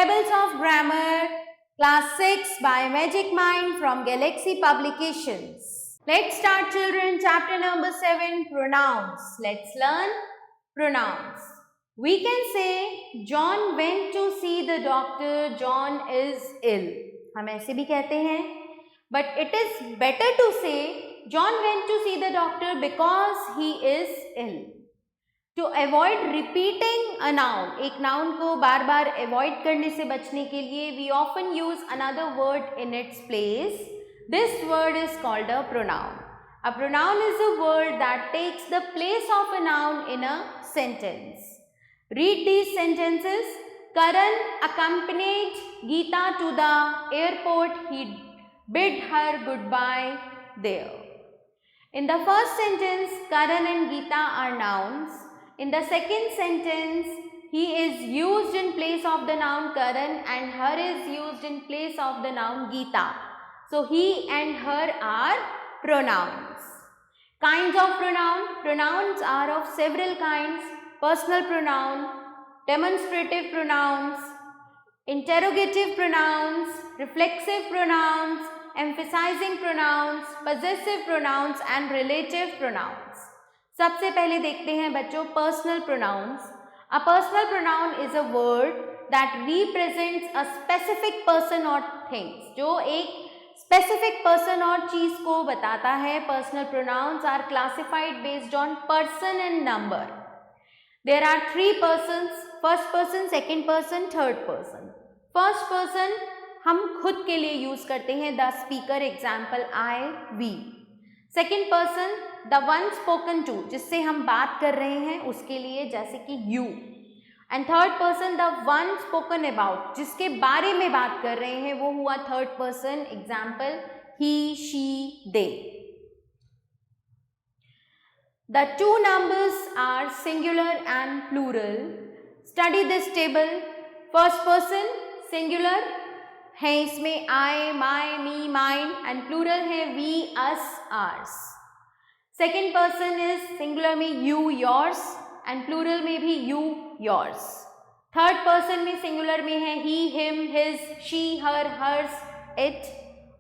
Pebbles of Grammar, Class 6 by Magic Mind from Galaxy Publications. Let's start, children. Chapter number 7, Pronouns. Let's learn pronouns. We can say John went to see the doctor. John is ill. हम ऐसे भी कहते हैं. But it is better to say John went to see the doctor because he is ill. To avoid repeating a noun, एक noun को बार बार avoid करने से बचने के लिए we often use another word in its place. This word is called a pronoun. A pronoun is a word that takes the place of a noun in a sentence. Read these sentences. Karan accompanied Geeta to the airport. He bid her goodbye there. In the first sentence, Karan and Geeta are nouns. In the second sentence, he is used in place of the noun Karan and her is used in place of the noun Geeta. So, he and her are pronouns. Kinds of pronoun. Pronouns are of several kinds. Personal pronoun, demonstrative pronouns, interrogative pronouns, reflexive pronouns, emphasizing pronouns, possessive pronouns and relative pronouns. सबसे पहले देखते हैं बच्चों personal pronouns. A personal pronoun is a word that represents a specific person और things. जो एक specific person और चीज को बताता है. Personal pronouns are classified based on person and number. There are 3 persons, first person, second person, third person. First person हम खुद के लिए यूज करते हैं. The speaker, example I, we. Second person the one spoken to, जिससे हम बात कर रहे हैं उसके लिए, जैसे कि you. And third person the one spoken about, जिसके बारे में बात कर रहे हैं, वो हुआ third person, example he, she, they. The two numbers are singular and plural. Study this table. First person singular है, इसमें I, my, me, mine and plural है we, us, ours. Second person is singular में you, yours and plural में भी you, yours. Third person में singular में है he, him, his, she, her, hers, it.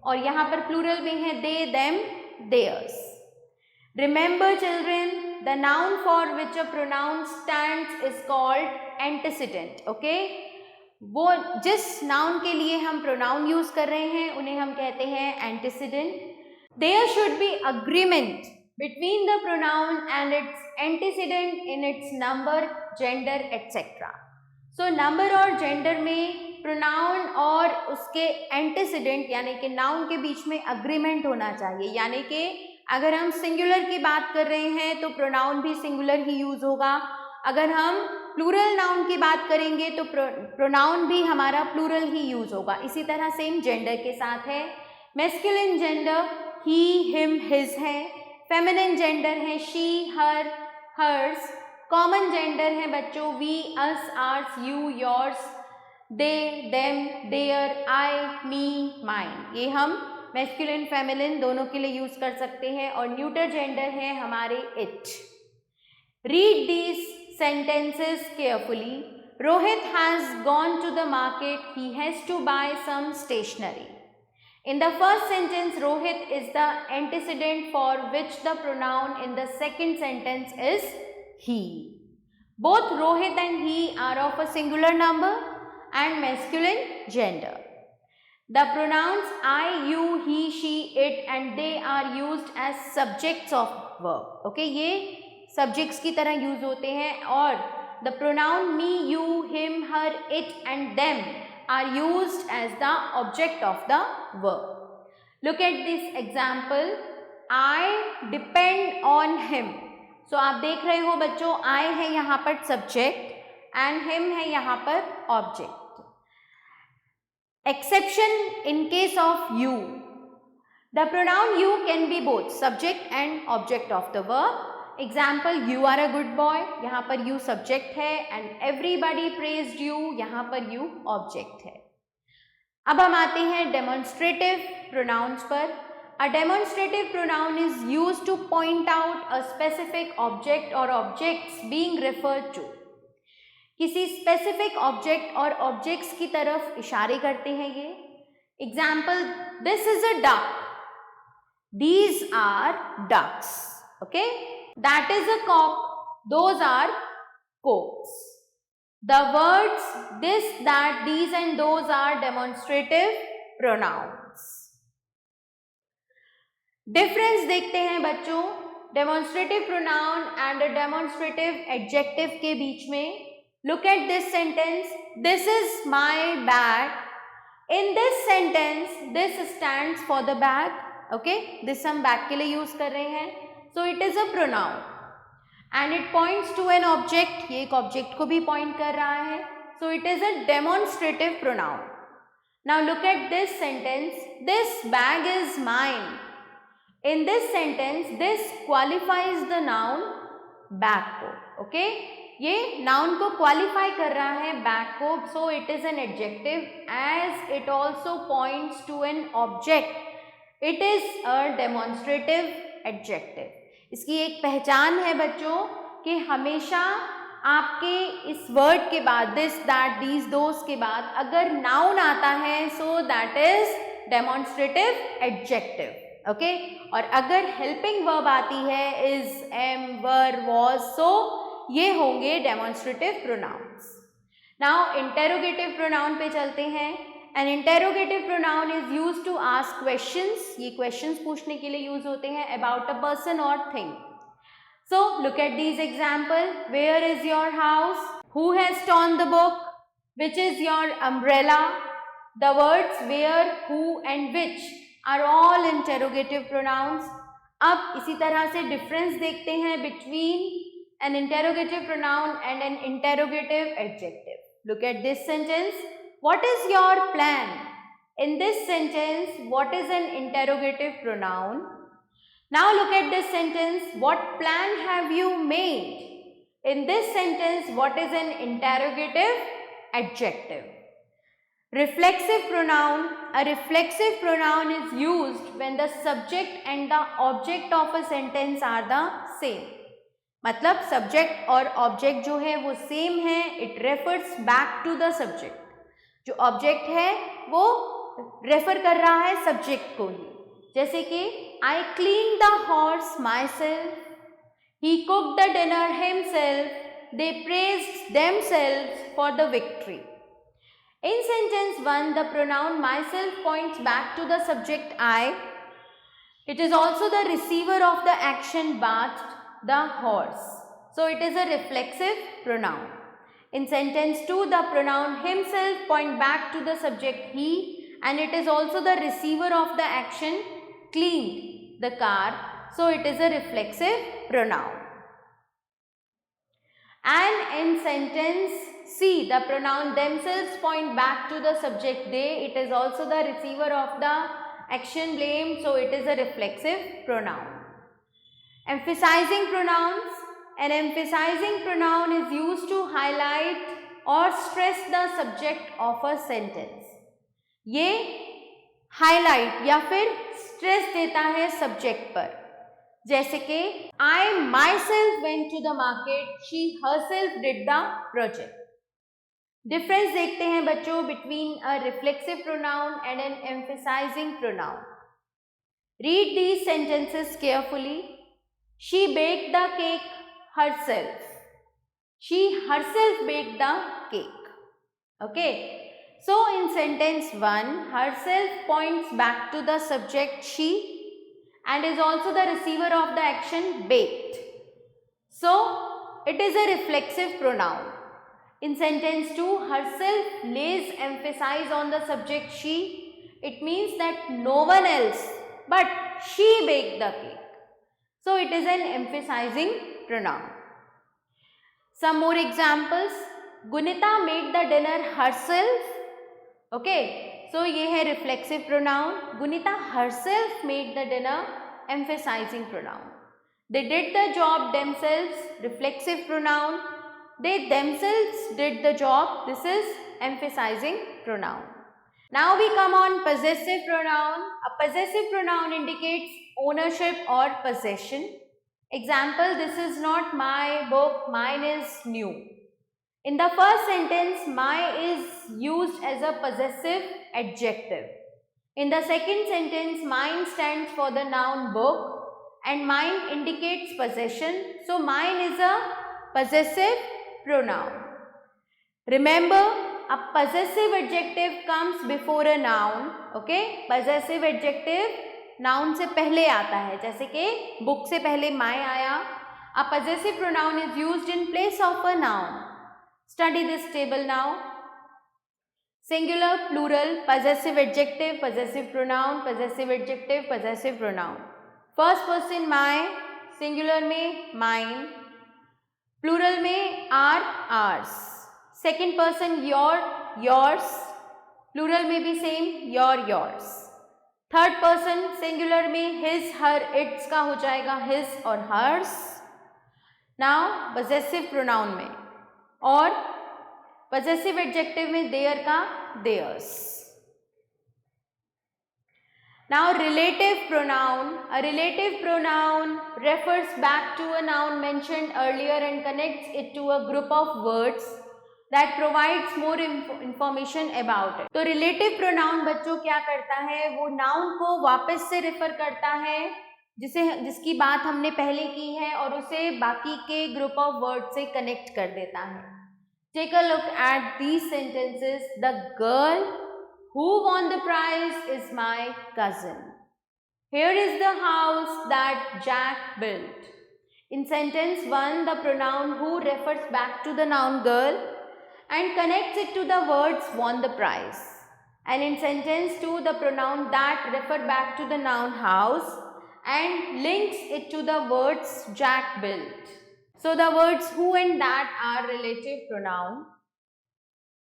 और यहाँ पर प्लूरल में है they, them, theirs. Remember children, the noun for which a pronoun stands is called antecedent. Okay, वो जिस नाउन के लिए हम प्रोनाउन यूज कर रहे हैं उन्हें हम कहते हैं antecedent. There should be agreement between the pronoun and its antecedent in its number, gender etcetera. So number और जेंडर में प्रोनाउन और उसके एंटीसीडेंट यानी कि नाउन के बीच में अग्रीमेंट होना चाहिए. यानी कि अगर हम सिंगुलर की बात कर रहे हैं तो प्रोनाउन भी सिंगुलर ही यूज होगा. अगर हम प्लूरल नाउन की बात करेंगे तो प्रोनाउन भी हमारा प्लूरल ही यूज होगा. इसी तरह सेम जेंडर के साथ है. Masculine gender he, him, his है. फेमिनिन जेंडर है she, her, hers. Common gender है बच्चों we, us, ours, you, yours, they, them, their, I, me, mine. ये हम मैस्कुलिन फेमिनिन दोनों के लिए यूज कर सकते हैं. और न्यूटर जेंडर है हमारे it. Read these sentences carefully. Rohit has gone to the market. He has to buy some stationery. In the first sentence, Rohit is the antecedent for which the pronoun in the second sentence is he. Both Rohit and he are of a singular number and masculine gender. The pronouns I, you, he, she, it and they are used as subjects of verb. Okay, ये subjects की तरह use होते हैं. और the pronoun me, you, him, her, it and them are used as the object of the verb. Look at this example. I depend on him. So आप देख रहे हो बच्चों, आई है यहाँ पर सब्जेक्ट एंड हिम है यहाँ पर object. Exception in case of you. The pronoun you can be both subject and object of the verb. Example you are a good boy, यहाँ पर यू सब्जेक्ट है एंड एवरीबडी प्रेज्ड यू, यहाँ पर you object है. अब हम आते हैं डेमोन्स्ट्रेटिव प्रोनाउंस पर. A demonstrative pronoun is used to point out a specific object और ऑब्जेक्ट्स बीइंग रेफर्ड टू. किसी स्पेसिफिक ऑब्जेक्ट और ऑब्जेक्ट्स की तरफ इशारे करते हैं ये. Example, this is a duck, these are ducks. Okay, that is a cock, those are cocks. The words this, that, these and those are demonstrative pronouns. Difference देखते हैं बच्चों demonstrative pronoun and a demonstrative adjective के बीच में. Look at this sentence. This is my bag. In this sentence, this stands for the bag. Okay, this हम bag के लिए use कर रहे हैं. So it is a pronoun. And it points to an object. ये एक object को भी point कर रहा है. So it is a demonstrative pronoun. Now look at this sentence. This bag is mine. In this sentence, this qualifies the noun bag को. Okay? ये noun को qualify कर रहा है bag को. So it is an adjective as it also points to an object. It is a demonstrative adjective. इसकी एक पहचान है बच्चों कि हमेशा आपके इस वर्ड के बाद दिस, दैट, दीज, दोस के बाद अगर नाउन आता है so that is demonstrative adjective. Okay, और अगर हेल्पिंग वर्ब आती है is, am, were, was, so ये होंगे demonstrative pronouns. Now interrogative pronoun पे चलते हैं. An interrogative pronoun is used to ask questions. ये questions पूछने के लिए use होते हैं about a person or thing. So look at these examples. Where is your house? Who has torn the book? Which is your umbrella? The words where, who and which are all interrogative pronouns. अब इसी तरह से difference देखते हैं between an interrogative pronoun and an interrogative adjective. Look at this sentence. What is your plan? In this sentence, what is an interrogative pronoun? Now look at this sentence. What plan have you made? In this sentence, what is an interrogative adjective? Reflexive pronoun. A reflexive pronoun is used when the subject and the object of a sentence are the same. मतलब subject और object जो है वो same है. It refers back to the subject. जो object है वो refer कर रहा है सब्जेक्ट को ही. जैसे कि I clean the horse myself, he cook the dinner himself, they praised themselves for the victory. In sentence 1 the pronoun myself points back to the subject I. It is also the receiver of the action bathed the horse. So it is a reflexive pronoun. In sentence 2, the pronoun himself point back to the subject he, and it is also the receiver of the action cleaned the car. So it is a reflexive pronoun. And in sentence C, the pronoun themselves point back to the subject they. It is also the receiver of the action blamed. So it is a reflexive pronoun. Emphasizing pronouns. An emphasizing pronoun is used to highlight or stress the subject of a sentence. ये highlight या फिर stress देता है subject पर. जैसे कि I myself went to the market, she herself did the project. Difference देखते हैं बच्चों between a reflexive pronoun and an emphasizing pronoun. Read these sentences carefully. She baked the cake herself. She herself baked the cake. Okay. So in sentence 1, herself points back to the subject she and is also the receiver of the action baked. So it is a reflexive pronoun. In sentence 2, herself lays emphasis on the subject she. It means that no one else but she baked the cake. So it is an emphasizing pronoun. Some more examples. Gunita made the dinner herself. Okay. So ये है reflexive pronoun. Gunita herself made the dinner, emphasizing pronoun. They did the job themselves, reflexive pronoun. They themselves did the job. This is emphasizing pronoun. Now we come on possessive pronoun. A possessive pronoun indicates ownership or possession. Example, this is not my book, mine is new. In the first sentence, my is used as a possessive adjective. In the second sentence, mine stands for the noun book and mine indicates possession. So, mine is a possessive pronoun. Remember, a possessive adjective comes before a noun. Okay? Possessive adjective noun से पहले आता है, जैसे कि book से पहले my आया. A possessive pronoun is used in place of a noun. Study this table now. Singular, plural, possessive adjective, possessive pronoun, possessive adjective, possessive pronoun. First person my, singular में mine, plural में our, ours. Second person your, yours, plural में भी same, your, yours. Third person singular में his, her, its का हो जाएगा his और hers. Now possessive pronoun में और possessive adjective में their का theirs. Now relative pronoun. A relative pronoun refers back to a noun mentioned earlier and connects it to a group of words that provides more information about it. तो relative pronoun बच्चों क्या करता है, वो noun को वापस से refer करता है जिसकी बात हमने पहले की है और उसे बाकी के group of words से connect कर देता है. Take a look at these sentences. The girl who won the prize is my cousin. Here is the house that Jack built. In sentence 1, the pronoun who refers back to the noun girl and connects it to the words won the prize. And in sentence 2, the pronoun that refer back to the noun house and links it to the words Jack built. So the words who and that are relative pronoun.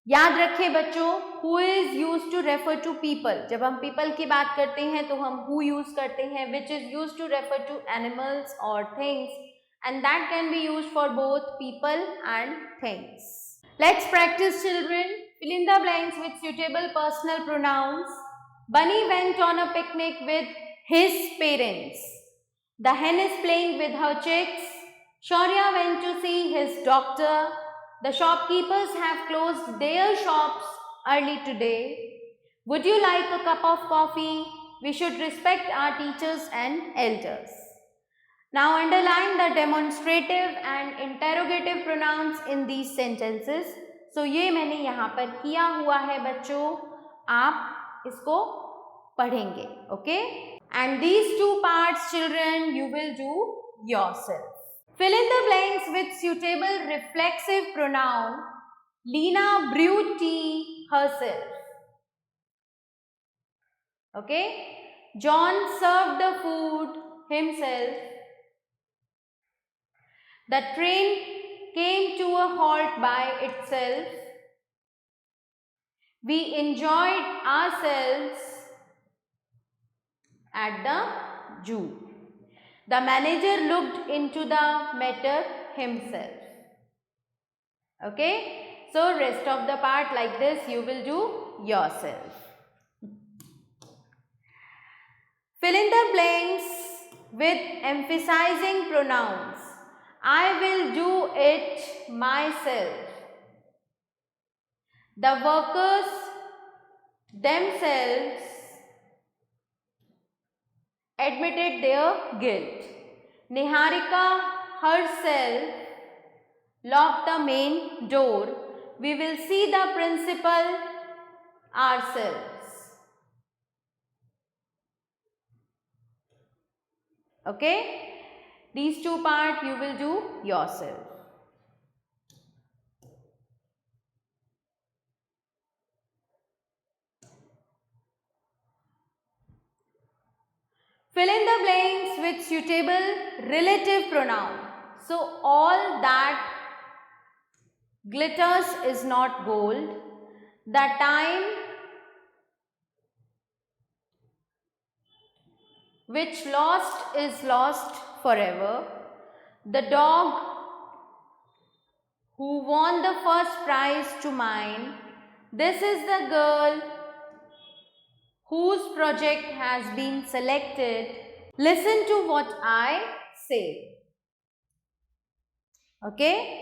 याद रखें बच्चों, who is used to refer to people. जब हम people की बात करते हैं तो हम who use करते हैं, which is used to refer to animals or things, and that can be used for both people and things. Let's practice, children. Fill in the blanks with suitable personal pronouns. Bunny went on a picnic with his parents. The hen is playing with her chicks. Shaurya went to see his doctor. The shopkeepers have closed their shops early today. Would you like a cup of coffee? We should respect our teachers and elders. Now underline the demonstrative and interrogative pronouns in these sentences. So ये मैंने यहाँ पर किया हुआ है बच्चों, आप इसको पढ़ेंगे, okay? And these two parts, children, you will do yourself. Fill in the blanks with suitable reflexive pronoun. Lena brewed tea herself. Okay? John served the food himself. The train came to a halt by itself. We enjoyed ourselves at the zoo. The manager looked into the matter himself. Okay? So rest of the part like this you will do yourself. Fill in the blanks with emphasizing pronouns. I will do it myself. The workers themselves admitted their guilt. Niharika herself locked the main door. We will see the principal ourselves. Okay? These two parts you will do yourself. Fill in the blanks with suitable relative pronoun. So, all that glitters is not gold. The time which lost is lost forever. The dog who won the first prize to mine. This is the girl whose project has been selected. Listen to what I say. Okay?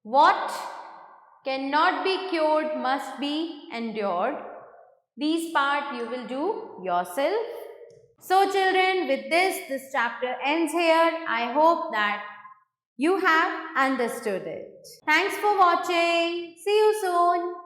What cannot be cured must be endured. These part you will do yourself. So children, with this chapter ends here. I hope that you have understood it. Thanks for watching. See you soon.